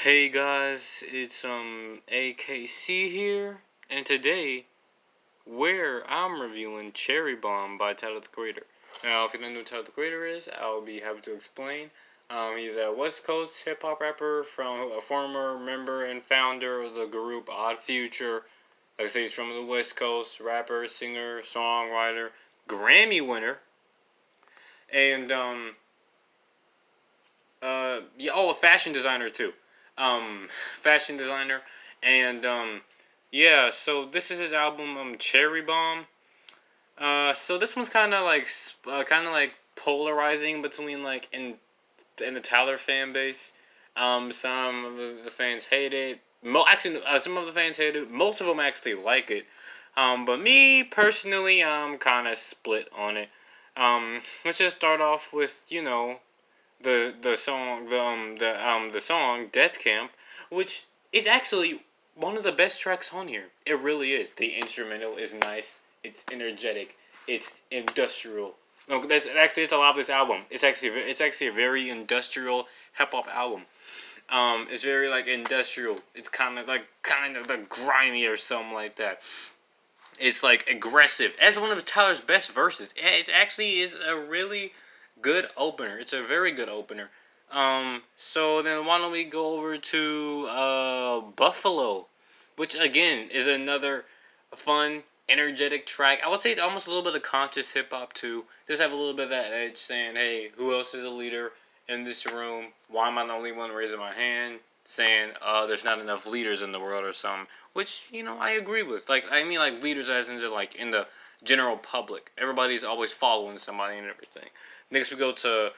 Hey guys, it's AKC here, and today where I'm reviewing Cherry Bomb by Tyler the Creator. Now, if you don't know who Tyler the Creator is, I'll be happy to explain. He's a West Coast hip hop rapper from a former member and founder of the group Odd Future. Like I say, he's from the West Coast, rapper, singer, songwriter, Grammy winner, and a fashion designer too. Fashion designer, and yeah. So this is his album, Cherry Bomb. So this one's kind of like polarizing between like in the Tyler fan base. Some of the fans hate it. Some of the fans hate it. Most of them actually like it. But me personally, I'm kind of split on it. Let's just start off with the song Death Camp, which is actually one of the best tracks on here. It really is. The instrumental is nice. It's energetic. It's industrial. No, it's a lot of this album. It's actually a very industrial hip hop album. It's very like industrial. It's kind of like grimy or something like that. It's like aggressive. That's one of Tyler's best verses. It actually is a really good opener. It's a very good opener. So then why don't we go over to Buffalo, which again is another fun, energetic track. I would say it's almost a little bit of conscious hip hop too. Just have a little bit of that edge, saying, "Hey, who else is a leader in this room? Why am I the only one raising my hand?" Saying, "There's not enough leaders in the world" or something. Which I agree with. Like leaders as in like in the general public. Everybody's always following somebody and everything. Next we go to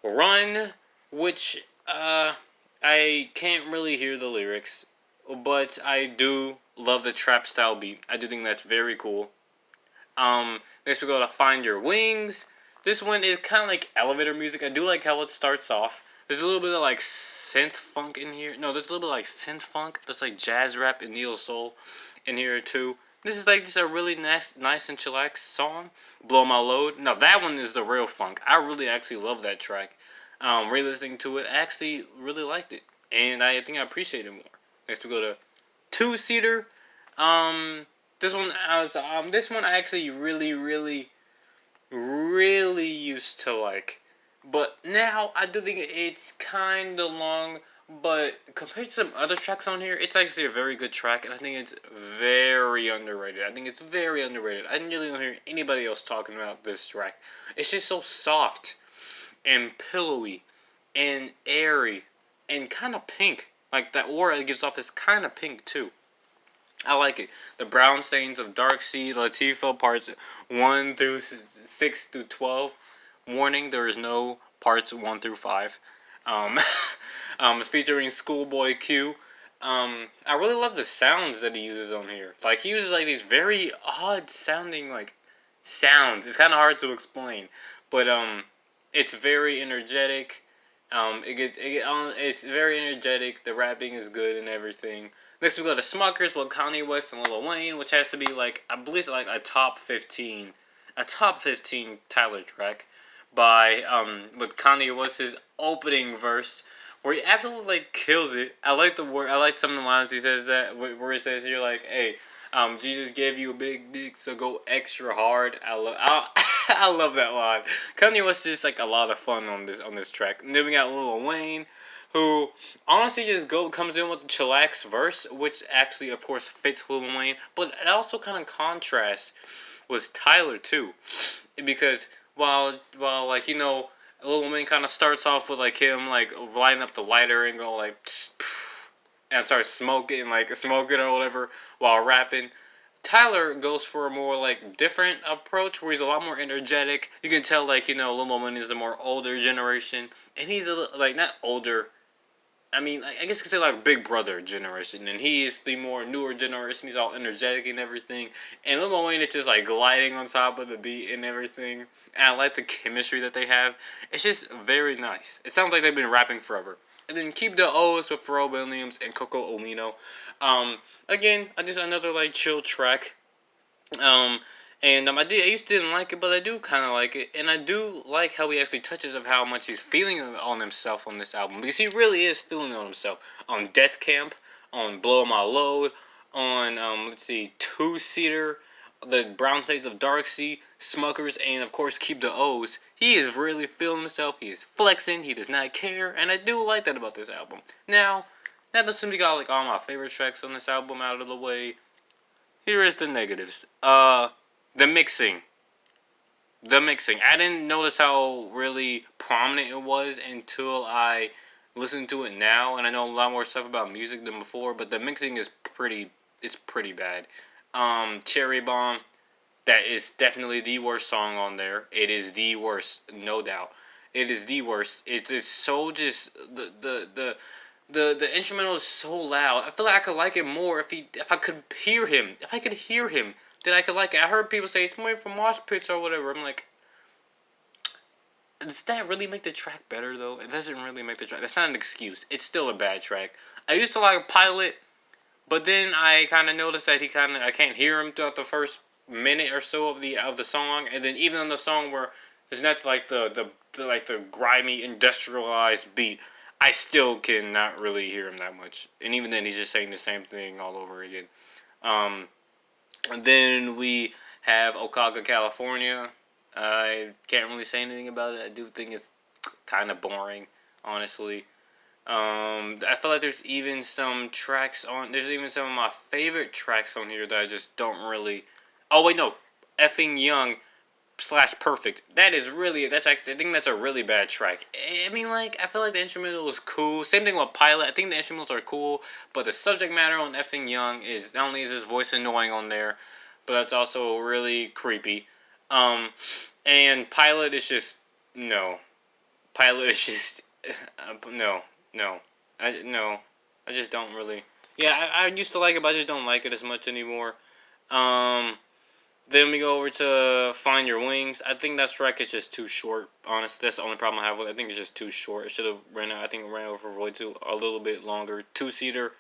Run, which I can't really hear the lyrics, but I do love the trap style beat. I do think that's very cool. Next we go to Find Your Wings. This one is kind of like elevator music. I do like how it starts off. There's a little bit of like synth funk in here. No, there's a little bit of like synth funk. There's like jazz rap and neo soul in here too. This is like just a really nice and chillax song. Blow My Load. Now that one is the real funk. I really actually love that track. Re-listening to it, I actually really liked it, and I think I appreciate it more. Next we go to Two Seater. This one I actually really used to like, but now I do think it's kind of long. But compared to some other tracks on here, it's actually a very good track, and I think it's very underrated. I didn't really hear anybody else talking about this track. It's just so soft and pillowy and airy and kind of pink. Like that aura it gives off is kind of pink too. I like it. The brown stains of DARKESEE, LATIFAH parts 1 through 6 through 12. Warning: there is no parts 1 through 5. Featuring ScHoolboy Q. I really love the sounds that he uses on here. Like he uses like these very odd sounding like sounds. It's kind of hard to explain, but it's very energetic. It's very energetic. The rapping is good and everything. Next we go to SMUCKERS with Kanye West and Lil Wayne, which has to be like I believe it's like a top 15 Tyler track by with Kanye West's opening verse where he absolutely like kills it. I like the word. I like some of the lines he says that where he says you're like, "Hey, Jesus gave you a big dick, so go extra hard." I love that line. Kanye West is just like a lot of fun on this track. And then we got Lil Wayne, who honestly just comes in with the chillax verse, which actually of course fits Lil Wayne, but it also kind of contrasts with Tyler too, because while like Lil Wayne kind of starts off with like him like lighting up the lighter and go like and start smoking or whatever while rapping. Tyler goes for a more like different approach where he's a lot more energetic. You can tell like Lil Wayne is the more older generation, and he's like not older. I mean, I guess you could say like Big Brother generation, and he is the more newer generation. He's all energetic and everything, and Lil Wayne is just like gliding on top of the beat and everything. And I like the chemistry that they have. It's just very nice. It sounds like they've been rapping forever. And then Keep the O's with Pharrell Williams and Coco Owino. Again, just another like chill track. And I used to didn't like it, but I do kind of like it, and I do like how he actually touches of how much he's feeling on himself on this album, because he really is feeling on himself on Death Camp, on Blow My Load, on let's see, Two Seater, the Brown Shades of Darksea, SMUCKERS, and of course Keep the O's. He is really feeling himself. He is flexing. He does not care, and I do like that about this album. Now that somebody got like all my favorite tracks on this album out of the way, here is the negatives. The mixing. The mixing. I didn't notice how really prominent it was until I listened to it now, and I know a lot more stuff about music than before, but the mixing is it's pretty bad. Cherry Bomb, that is definitely the worst song on there. It is the worst, no doubt. It is the worst. It's so just the instrumental is so loud. I feel like I could like it more if I could hear him. If I could hear him, then I could like it. I heard people say it's more from mosh pits or whatever. I'm like, does that really make the track better though? It doesn't really make the track. That's not an excuse. It's still a bad track. I used to like Pilot, but then I kind of noticed that I can't hear him throughout the first minute or so of the song, and then even on the song where there's not like the grimy industrialized beat, I still cannot really hear him that much. And even then, he's just saying the same thing all over again. And then we have Okaka, California. I can't really say anything about it. I do think it's kind of boring, honestly. I feel like there's even some of my favorite tracks on here that I just don't really. Oh wait, no, Effing Young / Perfect. I think that's a really bad track. I mean, like, I feel like the instrumental is cool. Same thing with Pilot. I think the instrumentals are cool, but the subject matter on Effing Young is not only is his voice annoying on there, but it's also really creepy. And Pilot is just no. Pilot is just no. I just don't really. Yeah, I used to like it, but I just don't like it as much anymore. Then we go over to Find Your Wings. I think that track is just too short. Honestly, that's the only problem I have with it. I think it's just too short. It should have ran out. I think it ran over way too a little bit longer. Two-seater,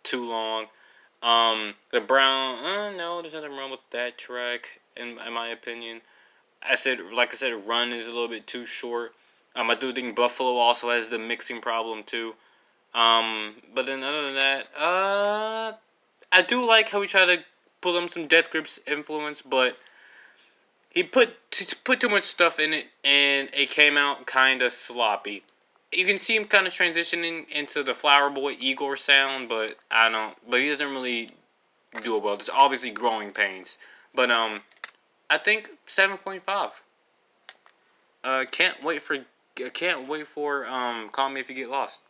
too long. The Brown. No, there's nothing wrong with that track in my opinion. Like I said, Run is a little bit too short. I do think Buffalo also has the mixing problem too. But then other than that, I do like how we try to pull in some Death Grips influence, but he put too much stuff in it, and it came out kind of sloppy. You can see him kind of transitioning into the Flower Boy Igor sound, but But he doesn't really do it well. There's obviously growing pains, but I think 7.5. Can't wait for Call Me If You Get Lost.